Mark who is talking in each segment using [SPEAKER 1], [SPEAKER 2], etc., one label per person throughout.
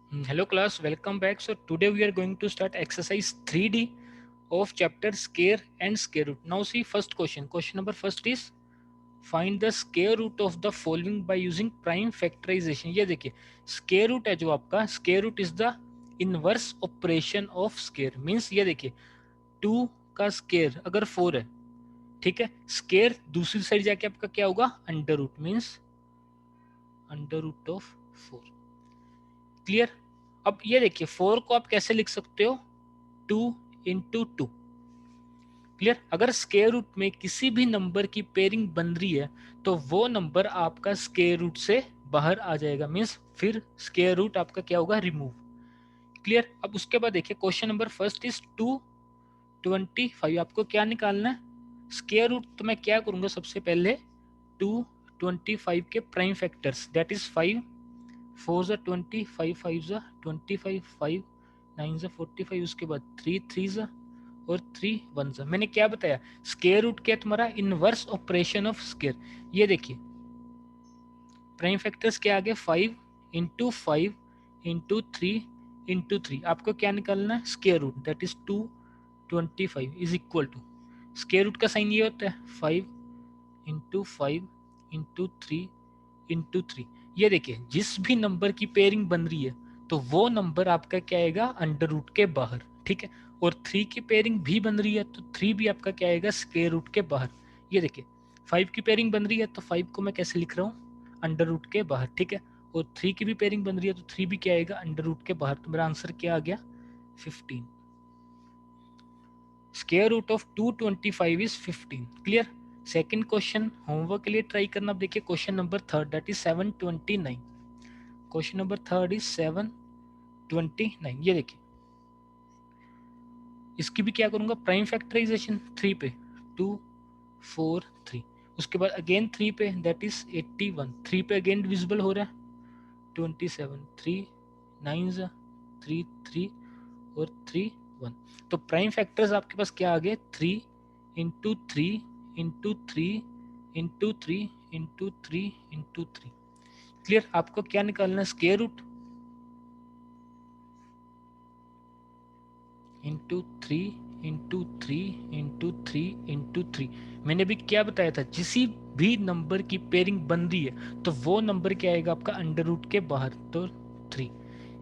[SPEAKER 1] Hello class, welcome back. So today we are going to start exercise 3D of chapter scare and square root. Now see first question. Question number first is find the square root of the following by using prime factorization. ये देखिए square root है जो आपका square root is the inverse operation of square. Means ये देखिए 2 का square अगर 4 है, ठीक है, square दूसरी साइड जाके आपका क्या होगा under root means under root of 4. Clear. अब ये देखिए 4 को आप कैसे लिख सकते हो 2 into 2. क्लियर. अगर स्क्वायर रूट में किसी भी नंबर की पेयरिंग बन रही है तो वो नंबर आपका स्क्वायर रूट से बाहर आ जाएगा. मीन्स फिर स्क्वायर रूट आपका क्या होगा रिमूव. क्लियर. अब उसके बाद देखिए क्वेश्चन नंबर फर्स्ट इज 225. आपको क्या निकालना है स्क्वायर रूट. तो मैं क्या करूंगा सबसे पहले 225 के प्राइम फैक्टर्स दैट इज 5 4 ज़ा 20 5 5 ज़ा 25 5 9 ज़ा 45. उसके बाद 3 3 ज़ा और 3 1 ज़ा. मैंने क्या बताया स्क्वायर रूट क्या तुम्हारा इनवर्स ऑपरेशन ऑफ स्क्वायर. ये देखिए प्राइम फैक्टर्स क्या आ गए 5 इंटू 5 इंटू 3 इंटू 3. आपको क्या निकालना है square root that is 225 is equal to square root का साइन ये होता है 5 इंटू 5 इंटू 3 इंटू 3. ये देखिए जिस भी नंबर की पेयरिंग बन रही है तो वो नंबर आपका क्या आएगा अंडर रूट के बाहर. ठीक है. और 3 की पेयरिंग भी बन रही है तो 3 भी आपका क्या आएगा स्क्वायर रूट के बाहर. ये देखिए 5 की पेयरिंग बन रही है तो 5 को मैं कैसे लिख रहा हूँ अंडर रूट के बाहर. ठीक है. और 3 की भी पेयरिंग बन रही है तो 3 भी क्या आएगा अंडर रूट के बाहर. तो मेरा आंसर क्या आ गया 15. Square root of 225 is 15. Clear. Second question homework के लिए ट्राई करना. अब देखिए question number third that is 729. Question number third is 729. ये देखिए इसकी भी क्या करूंगा प्राइम फैक्टराइजेशन 3 पे 2 4 3. उसके बाद अगेन 3 पे दैट इज 81. 3 पे अगेन डिविजिबल हो रहा है 27 3 9 3 3 और 3 1. तो प्राइम फैक्टर्स आपके पास क्या आ गए 3 into 3 into 3 into 3 into 3 into 3. Clear. आपको क्या निकालना है square root into 3 into 3 into 3 into 3. मैंने भी क्या बताया था जिसी भी नंबर की पेयरिंग बन रही है तो वो नंबर क्या आएगा आपका अंडर रूट के बाहर तो 3.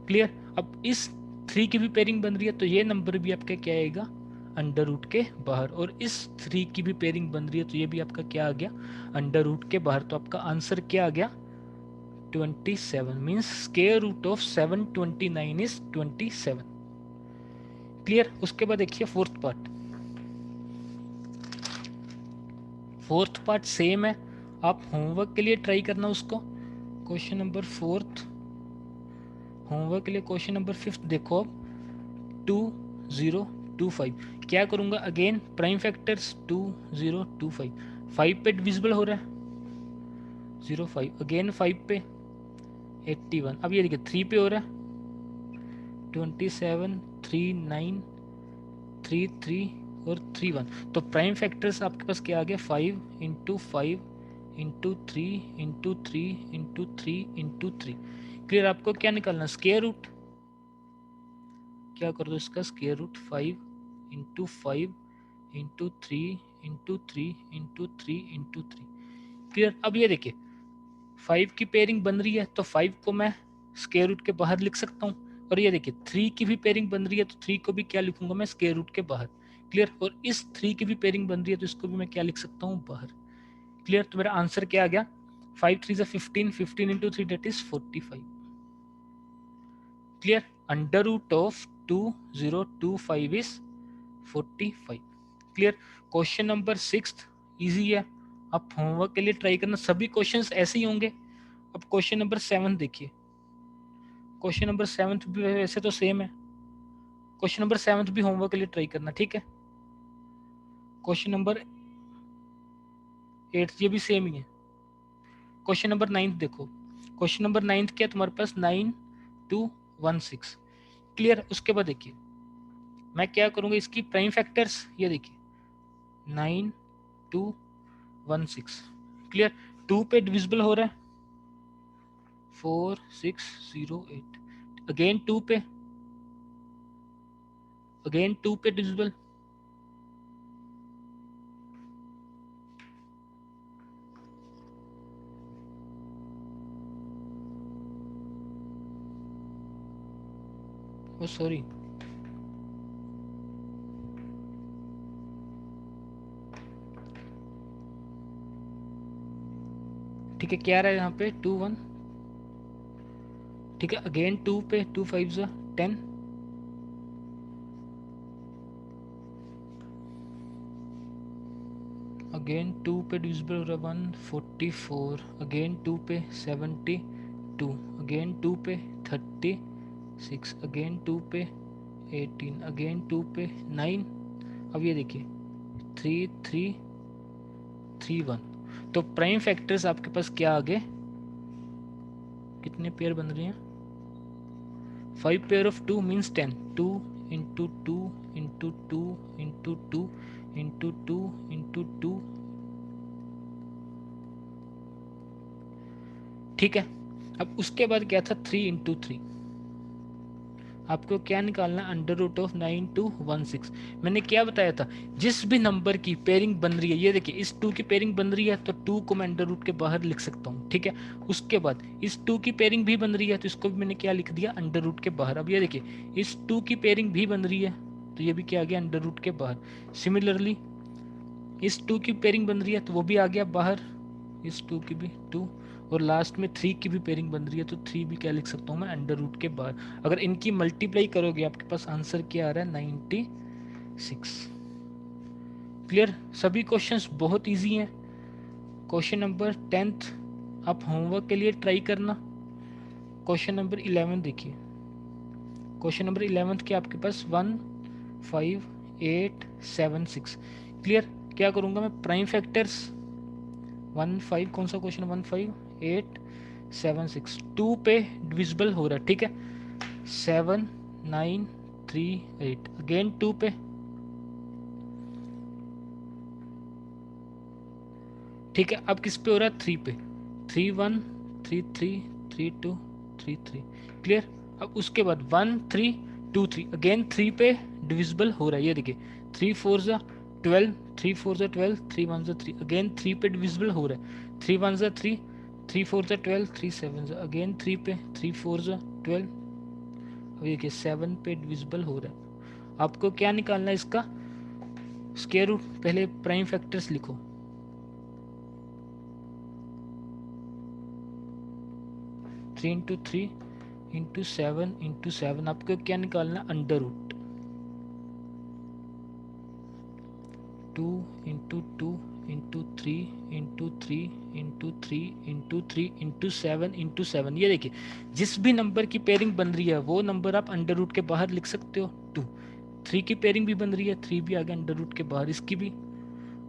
[SPEAKER 1] क्लियर. अब इस 3 की भी पेयरिंग बन रही है तो ये नंबर भी आपका क्या आएगा अंडर रूट के बाहर. और इस 3 की भी पेयरिंग बन रही है तो ये भी आपका क्या आ गया अंडर रूट के बाहर. तो आपका आंसर क्या आ गया 27. Means square root of 729 is 27. Clear. उसके बाद देखिए fourth part. Fourth part same है. आप होमवर्क के लिए ट्राई करना उसको. क्वेश्चन नंबर फोर्थ होमवर्क के लिए क्वेश्चन नंबर फिफ्थ देखो अब 2025. क्या करूंगा अगेन प्राइम फैक्टर्स 2025. 5 पे डिविजिबल हो रहा है 05. अगेन 5 पे 81. अब ये देखिए 3 पे हो रहा है 27 3 9 3 3 और 3 1. तो प्राइम फैक्टर्स आपके पास क्या आ गया 5 into 5 into 3 into 3 into 3 into 3. Clear. आपको क्या निकालना स्क्वायर रूट. क्या कर दो इसका square root 5 into 5 into 3 into 3 into 3 into 3. Clear. अब ये देखिए 5 की पेयरिंग बन रही है तो 5 को मैं स्क्वायर रूट के बाहर लिख सकता हूँ. और ये देखिए 3 की भी पेयरिंग बन रही है तो 3 को भी क्या लिखूंगा मैं स्क्वायर रूट के बाहर. क्लियर. और इस 3 की भी पेयरिंग बन रही है तो इसको भी मैं क्या लिख सकता हूँ बाहर. क्लियर. तो मेरा आंसर क्या आ गया 5 3 15 15 into 3 that is 45. Clear. Under root of 2025 is 45. Clear. Question number 6 easy है. आप होमवर्क के लिए ट्राई करना. सभी क्वेश्चंस ऐसे ही होंगे. अब क्वेश्चन नंबर 7 देखिए. क्वेश्चन नंबर 7 भी वैसे तो सेम है. क्वेश्चन नंबर 7 भी होमवर्क के लिए ट्राई करना. ठीक है. क्वेश्चन नंबर 8 ये भी सेम ही है. क्वेश्चन नंबर 9 देखो. क्वेश्चन नंबर 9 क्या है तुम्हारे पास 9216. क्लियर. उसके बाद देखिए मैं क्या करूंगा इसकी प्राइम फैक्टर्स. ये देखिए 9216. क्लियर. 2 पे डिविजिबल हो रहा है 4608. अगेन 2 पे, अगेन 2 पे डिविजिबल, ओ सॉरी, ठीक है, क्या आ रहा है यहाँ पे 2 1, ठीक है, अगेन 2 पे, 2 5 जा 10, अगेन 2 पे डिविजिबल हो रहा है 144, अगेन 2 पे 72, अगेन 2 पे 36, अगेन 2 पे 18, अगेन 2 पे 9। अब ये देखिए 3 3 3 1, तो प्राइम फैक्टर्स आपके पास क्या आ गए, कितने पेयर बन रहे हैं, 5 pair of 2 means 10, 2 into 2 into 2 into 2 into 2 into 2, ठीक है। अब उसके बाद क्या था 3 इंटू 3, आपको क्या निकालना, अंडर रूट ऑफ 9216। मैंने क्या बताया था, जिस भी नंबर की पेयरिंग बन रही है, ये देखिए इस 2 की पेयरिंग बन रही है तो 2 को मैं अंडर रूट के बाहर लिख सकता हूँ, ठीक है। उसके बाद इस 2 की पेयरिंग भी बन रही है तो इसको भी मैंने क्या लिख दिया, अंडर रूट के बाहर। अब ये देखिए इस 2 की पेयरिंग भी बन रही है तो ये भी क्या आ गया, अंडर रूट के बाहर। सिमिलरली इस 2 की पेयरिंग बन रही है तो वो भी आ गया बाहर, इस 2 की भी 2, और लास्ट में 3 की भी पेयरिंग बन रही है तो 3 भी क्या लिख सकता हूँ मैं, अंडर रूट के बाहर। अगर इनकी मल्टीप्लाई करोगे आपके पास आंसर क्या आ रहा है, 96। क्लियर, सभी क्वेश्चंस बहुत इजी हैं। क्वेश्चन नंबर 10th आप होमवर्क के लिए ट्राई करना। क्वेश्चन नंबर 11 देखिए, क्वेश्चन नंबर 11 के आपके पास 1 5 8 7 6। क्लियर, क्या करूँगा मैं, प्राइम फैक्टर्स 1 5, कौन सा क्वेश्चन, 1 5 8 7 6, 2 पे डिविजिबल हो रहा है, ठीक है, 7 9 3 8, अगेन 2 पे, ठीक है। अब किस पे हो रहा है, 3 पे, 3 1 3 3 3 2 3 3। क्लियर, अब उसके बाद 1 3 2 3, अगेन 3 पे डिविजिबल हो रहा है, ये देखिए 3 4 जा 12, 3 4 जा 12, 3 1 जा 3, अगेन 3 पे डिविजिबल हो रहा है, 3 1 जा 3, 3 4 जा 12, 3 7 जा, अगेन 3 पे, 3 4 जा 12, अब ये देखिए 7 पे डिविजिबल हो रहा है। आपको क्या निकालना है इसका स्क्वायर रूट, पहले प्राइम फैक्टर्स लिखो, 3 इंटू 3 इंटू 7 इंटू 7, आपको क्या निकालना, under root 2 into 2 into 3 into 3 into 3 into 3 into 7 into 7। ये देखिए जिस भी नंबर की पेयरिंग बन रही है वो नंबर आप अंडर रूट के बाहर लिख सकते हो। 2 3 की पेयरिंग भी बन रही है, 3 भी आ गया अंडर रूट के बाहर, इसकी भी,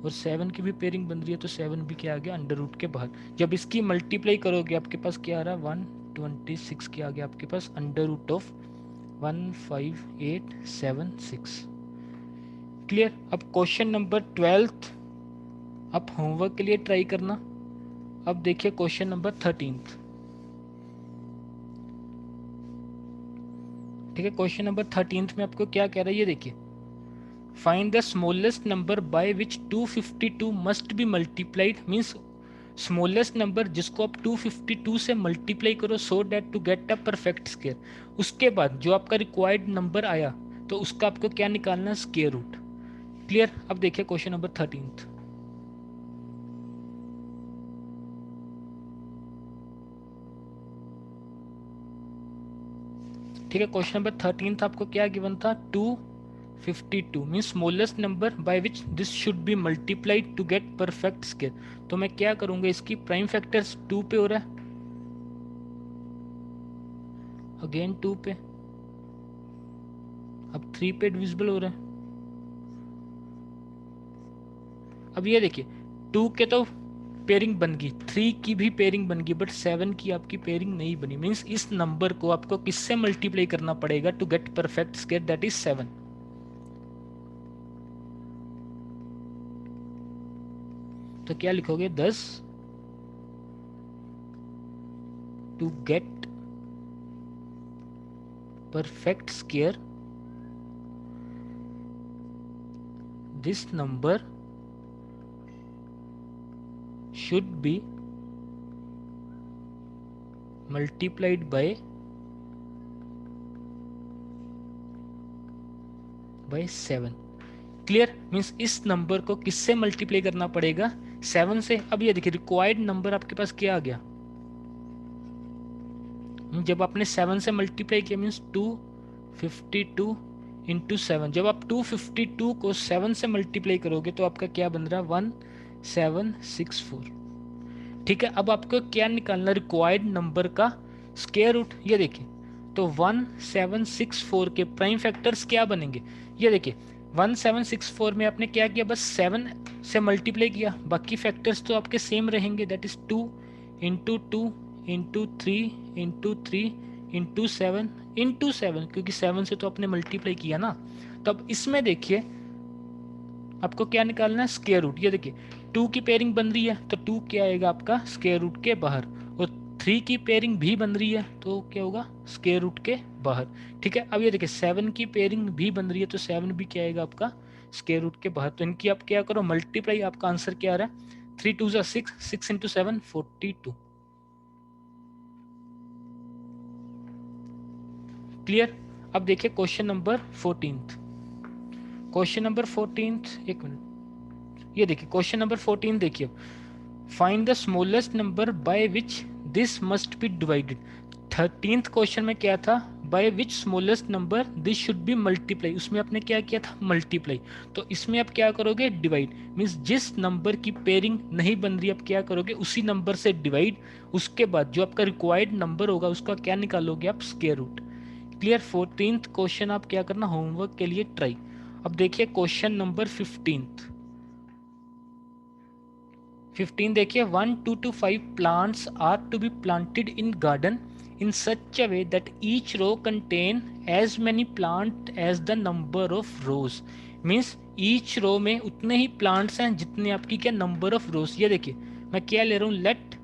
[SPEAKER 1] और 7 की भी पेयरिंग बन रही है तो 7 भी क्या आ गया, अंडर रूट के बाहर। जब इसकी मल्टीप्लाई करोगे आपके पास क्या आ रहा है, 126 क्या आ गया आपके पास, अंडर रूट ऑफ 15876। क्लियर, अब क्वेश्चन नंबर 12 आप होमवर्क के लिए ट्राई करना। अब देखिए क्वेश्चन नंबर 13, ठीक है। क्वेश्चन नंबर 13 में आपको क्या कह रहा है, ये देखिए, find the smallest number by which 252 must be multiplied, means smallest number जिसको आप 252 से मल्टीप्लाई करो so that to get a perfect square. उसके बाद जो आपका रिक्वायर्ड नंबर आया तो उसका आपको क्या निकालना है, स्क्वायर रूट। क्लियर, अब देखिए क्वेश्चन नंबर 13, ठीक है। क्वेश्चन नंबर 13 आपको क्या गिवन था, 252 means smallest number by which this should be multiplied to get perfect square. तो मैं क्या करूंगा, इसकी प्राइम फैक्टर्स 2 पे हो रहा है, अगेन 2 पे, अब 3 पे डिविजिबल हो रहा है। अब ये देखिए 2 के तो पेयरिंग बन गई, 3 की भी पेयरिंग बन गई, बट 7 की आपकी पेयरिंग नहीं बनी, मीन्स इस नंबर को आपको किससे मल्टीप्लाई करना पड़ेगा to get perfect square, that is 7। तो क्या लिखोगे, 10 to get perfect square, this number should be multiplied by 7. Clear? Means इस नंबर को किससे मल्टीप्लाई करना पड़ेगा? 7 से। अब ये देखिए रिक्वायर्ड नंबर आपके पास क्या आ गया? जब आपने 7 से मल्टीप्लाई किया मीन्स 252 इंटू 7। जब आप 252 को 7 से मल्टीप्लाई करोगे तो आपका क्या बन रहा है? 1764। ठीक है, अब आपको क्या निकालना? रिक्वायर्ड नंबर का स्क्वायर रूट। ये देखिए, तो 1764 के प्राइम फैक्टर्स क्या बनेंगे? ये देखिए 1764 में आपने क्या किया? बस 7 से मल्टीप्लाई किया, बाकी फैक्टर्स तो आपके सेम रहेंगे। That is 2 into 2 into 3 into 3 into 7 into 7, क्योंकि 7 से तो आपने मल्टीप्लाई किया ना। तो अब इसमें देखिए आपको क्या निकालना है? Square root. ये देखिए 2 की पेयरिंग बन रही है तो 2 क्या आएगा आपका? स्क्वायर रूट के बाहर। और 3 की पेयरिंग भी बन रही है तो क्या होगा? स्क्वायर रूट के बाहर। ठीक है, अब ये देखिए 7 की पेयरिंग भी बन रही है तो 7 भी क्या आएगा आपका? स्क्वायर रूट के बाहर। तो इनकी आप क्या करो? मल्टीप्लाई। आपका आंसर क्या आ रहा है? 3 2 6, 6 इंटू 7 42। क्लियर? अब देखिए क्वेश्चन नंबर 14। क्वेश्चन नंबर 14, एक मिनट, ये देखिए क्वेश्चन नंबर 14 देखिए, find the smallest number by which this must be divided. 13th question में क्या था? By which smallest number this should B multiply. उसमें आपने क्या किया था? मल्टीप्लाई। तो इसमें आप क्या करोगे? डिवाइड। मीन्स जिस नंबर की पेयरिंग नहीं बन रही आप क्या करोगे? उसी नंबर से डिवाइड। उसके बाद जो आपका रिक्वायर्ड नंबर होगा उसका क्या निकालोगे आप? Square root. Clear? 14th question आप क्या करना होमवर्क के लिए ट्राई। अब देखिए क्वेश्चन नंबर 15 देखिए, 1 2 to 5 plants are to be planted in garden in such a way that each row contain as many plant as the number of rows। Means each row में उतने ही plants हैं जितने आपकी क्या? Number of rows. ये देखिए मैं क्या ले रहा हूँ? Let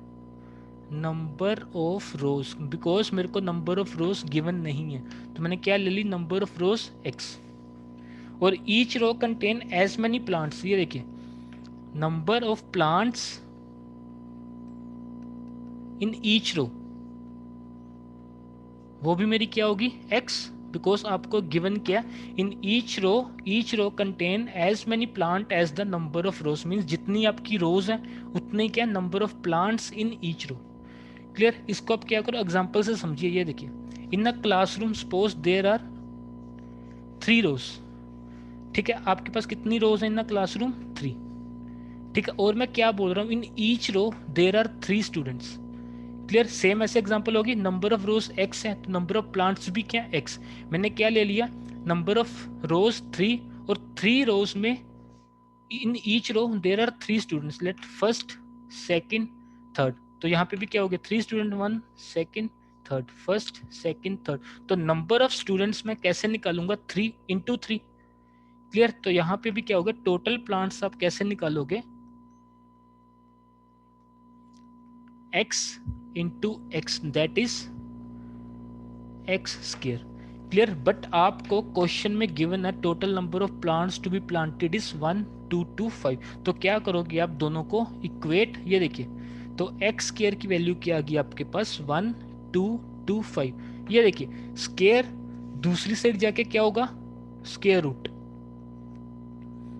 [SPEAKER 1] number of rows, because मेरे को नंबर ऑफ रोज गिवन नहीं है तो मैंने क्या ले ली? Number of rows X. और each row contain as many plants. ये देखिए number of plants in each row, वो भी मेरी क्या होगी? x, बिकॉज आपको गिवन क्या? In each row contain as many plant as the number of rows. Means जितनी आपकी रोज है उतने क्या? Number of plants in each row. Clear? इसको आप क्या करो? एग्जाम्पल से समझिए। ये देखिए in a classroom suppose there are 3 rows. ठीक है, आपके पास कितनी रोज है इन अ क्लासरूम? 3। ठीक है, और मैं क्या बोल रहा हूँ? In each row there are 3 students. Clear? Same ऐसे एग्जांपल होगी। नंबर ऑफ रोज x है तो नंबर ऑफ प्लांट्स भी क्या? x। मैंने क्या ले लिया? नंबर ऑफ रोज 3, और 3 रोज में in each row there are 3 students. Let first second third. तो यहाँ पे भी क्या हो गया? 3 student, 1 second third, first second third. तो नंबर ऑफ स्टूडेंट्स मैं कैसे निकालूंगा? 3 इंटू 3। क्लियर? तो यहाँ पे भी क्या होगा? टोटल प्लांट्स आप कैसे निकालोगे? x into x, that is x square. Clear? But आपको क्वेश्चन में गिवन है total number of plants to be planted is 1 2 to 5। तो क्या करोगे आप? दोनों को इक्वेट। ये देखिए तो एक्स स्क्वायर की वैल्यू क्या आ गई आपके पास? 1 2 to 5। ये देखिए स्क्वायर दूसरी साइड जाके क्या होगा? Square root.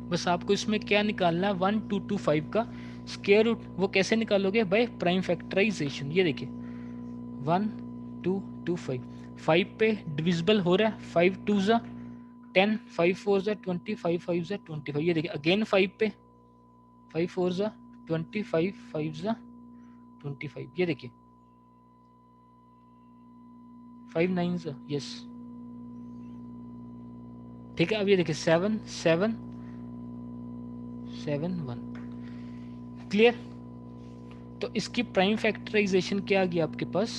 [SPEAKER 1] बस आपको इसमें क्या निकालना है? 1 2 to 5 का स्क्वायर रूट। वो कैसे निकालोगे? By prime factorization. ये देखिए 1 2 2 5, 5 पे डिविजिबल हो रहा है। 5 2 ज़ा 10, 5 4 ज़ा 20, 5 5 ज़ा 25। ये देखिए अगेन 5 पे, 5 4 ज़ा 25, 5 ज़ा 25। ये देखिए 5 9 ज़ा, यस। ठीक है, अब ये देखिए 7 7 7 1। क्लियर? तो इसकी प्राइम फैक्टराइजेशन क्या आ गया आपके पास?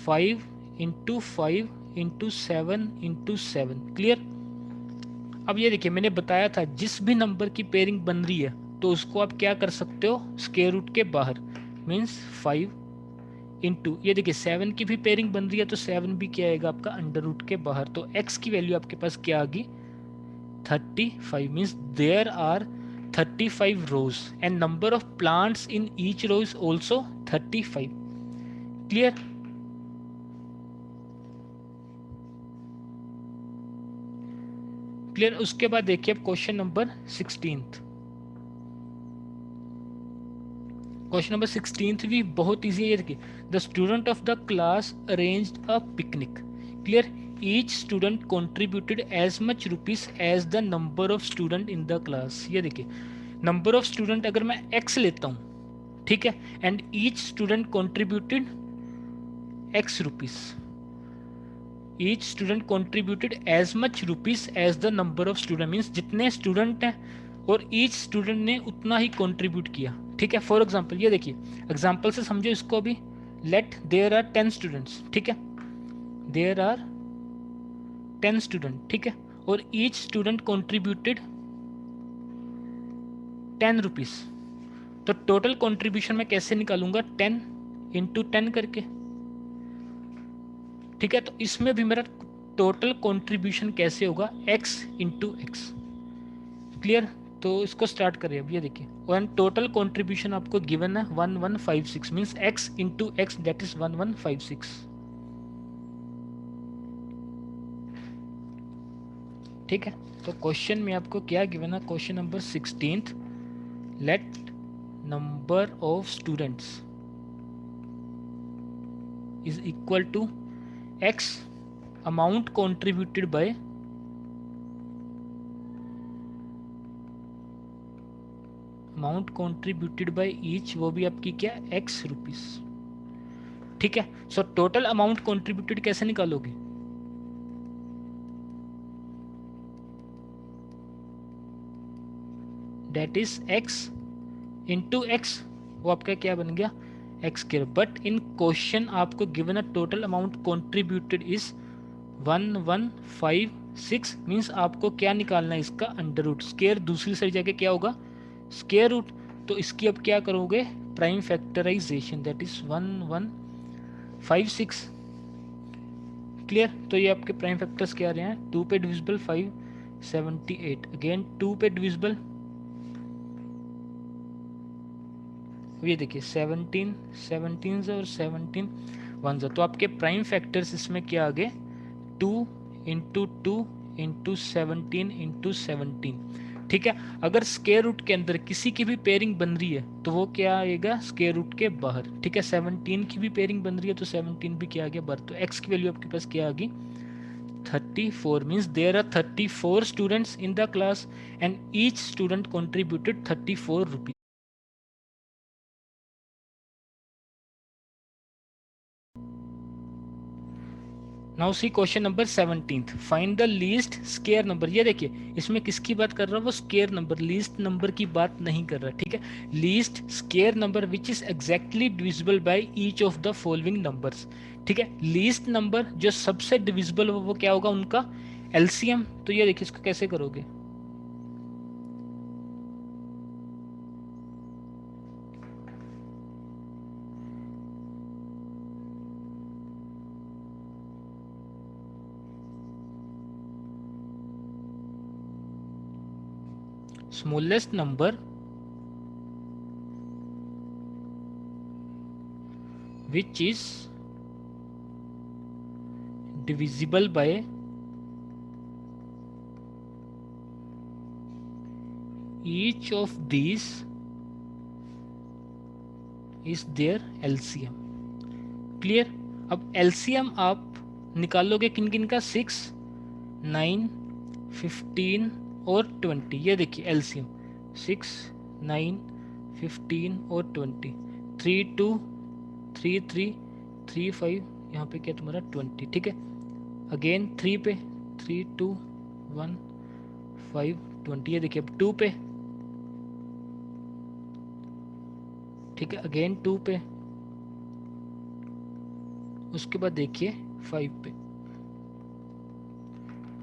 [SPEAKER 1] 5 इंटू 5 इंटू 7 इंटू 7। क्लियर? अब ये देखिए मैंने बताया था जिस भी नंबर की पेयरिंग बन रही है तो उसको आप क्या कर सकते हो? स्क्वायर रूट के बाहर। मीन्स 5 इंटू, ये देखिए 7 की भी पेयरिंग बन रही है तो 7 भी क्या आएगा आपका अंडर रूट के बाहर, तो x की वैल्यू आपके पास क्या आ गई 35 means there are 35 rows and number of plants in each row is also 35. Clear? Clear. उसके बाद देखिए अब क्वेश्चन नंबर 16। क्वेश्चन नंबर 16 भी बहुत इजी है। देखिए the student of the class arranged a picnic. Clear. Each student contributed as much rupees as the number of student in the class. ये देखिए नंबर ऑफ स्टूडेंट अगर मैं x लेता हूँ, ठीक है, and each student contributed x rupees, each student contributed as much rupees as the number of student, means जितने student हैं और ईच स्टूडेंट ने उतना ही कॉन्ट्रीब्यूट किया। ठीक है, फॉर एग्जाम्पल ये देखिए एग्जाम्पल से समझो इसको अभी। लेट देयर आर 10 स्टूडेंट्स, ठीक है, देयर आर 10 स्टूडेंट, ठीक है, और ईच स्टूडेंट कॉन्ट्रीब्यूटेड 10 रुपीज। तो टोटल कॉन्ट्रीब्यूशन मैं कैसे निकालूंगा 10 इंटू 10 करके, ठीक है। तो इसमें भी मेरा टोटल कंट्रीब्यूशन कैसे होगा x इंटू एक्स। क्लियर। तो इसको स्टार्ट करें अब। ये देखिए वन टोटल कंट्रीब्यूशन आपको गिवन है 1156 means x into x that is 1156। ठीक है, तो क्वेश्चन में आपको क्या गिवन है, question number 16, let number of students is equal to x amount contributed by each, वो भी आपकी क्या x रुपीस। ठीक है, सो टोटल अमाउंट कॉन्ट्रीब्यूटेड कैसे निकालोगे, that is x into X, वो आपका क्या बन गया x square. But in question आपको given a total amount contributed is 1156 means आपको क्या निकालना है इसका अंडर रूट। स्क्वायर दूसरी साइड जाके क्या होगा स्क्वायर रूट। तो इसकी अब क्या करोगे prime factorization, that is 1156। Clear. तो ये आपके प्राइम फैक्टर्स क्या आ रहे हैं, 2 पे डिविजिबल 578, अगेन 2 पे डिविजिबल, ये देखिए 17 17 और 17 1। तो आपके प्राइम फैक्टर्स इसमें क्या आ गए 2 इंटू 2 इंटू 17 इंटू 17। ठीक है, अगर स्क्वायर रूट के अंदर किसी की भी पेयरिंग बन रही है तो वो क्या आएगा स्क्वायर रूट के बाहर। ठीक है, 17 की भी पेयरिंग बन रही है तो 17 भी क्या आ गया बाहर। तो x की वैल्यू आपके पास क्या आ गई 34 means there are 34 students in the class and each student contributed 34 rupees. Now see question number 17, find the least square number. ये देखिए इसमें किसकी बात कर रहा है वो स्क्वायर नंबर, लीस्ट नंबर की बात नहीं कर रहा। ठीक है, least square number which is exactly divisible by each of the following numbers. ठीक है, लीस्ट नंबर जो सबसे डिविजिबल हो वो क्या होगा उनका एलसीएम। तो ये देखिए इसको कैसे करोगे, smallest number which is divisible by each of these is their LCM। Clear. अब LCM आप निकालोगे किन किन का 6 9 15 और 20। ये देखिए LCM 6 9 15 और 20, 3 2 3 3 3 5, यहाँ पे क्या तुम्हारा 20। ठीक है, अगेन 3 पे 3 2 1 5 20। ये देखिए अब 2 पे, ठीक है, अगेन 2 पे, उसके बाद देखिए 5 पे।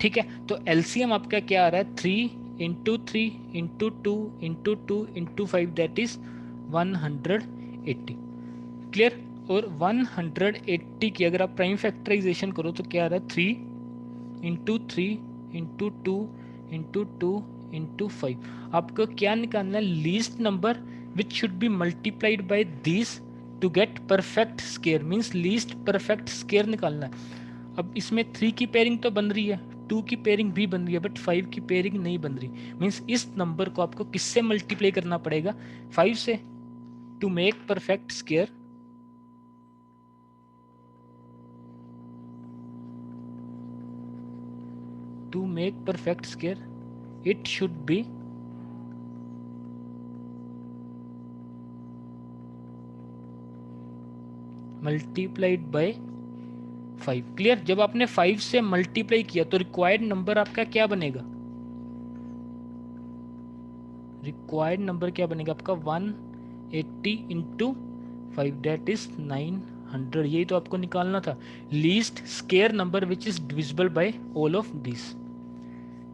[SPEAKER 1] ठीक है, तो एलसीएम आपका क्या आ रहा है 3 into 3 into 2 into 2 into 5 that is 180। Clear. और 180 की अगर आप प्राइम फैक्टराइजेशन करो तो क्या आ रहा है 3 इंटू 3 इंटू 2 इंटू 2 इंटू 5। आपको क्या निकालना है, least number which should be multiplied by this to get perfect square, means least perfect square निकालना है। अब इसमें 3 की पेयरिंग तो बन रही है, 2 की पेयरिंग भी बन रही है, बट 5 की पेयरिंग नहीं बन रही। मीन्स इस नंबर को आपको किससे मल्टीप्लाई करना पड़ेगा, 5 से, to make perfect square. To make perfect square, it should be multiplied by 5। Clear? जब आपने 5 से मल्टीप्लाई किया तो रिक्वायर्ड नंबर आपका क्या बनेगा, रिक्वायर्ड नंबर क्या बनेगा आपका 180 इंटू 5 डेट इज 900। यही तो आपको निकालना था, least square number which is divisible by all of this.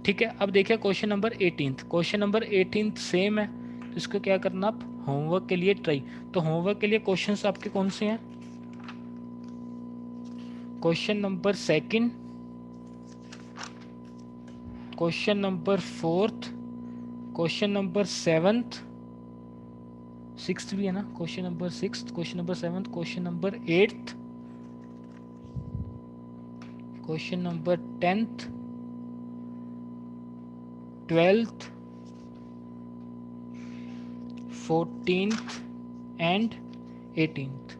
[SPEAKER 1] ठीक है, अब देखिए question number 18। Question number 18 same है, तो इसको क्या करना आप होमवर्क के लिए ट्राई। तो होमवर्क के लिए क्वेश्चंस आपके कौन से हैं, question number second, question number fourth, question number seventh, sixth भी है ना, question number sixth, question number seventh, question number eighth, question number 10th, 12th, 14th and 18th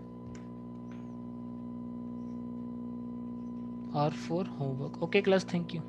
[SPEAKER 1] are for homework. Okay class, thank you.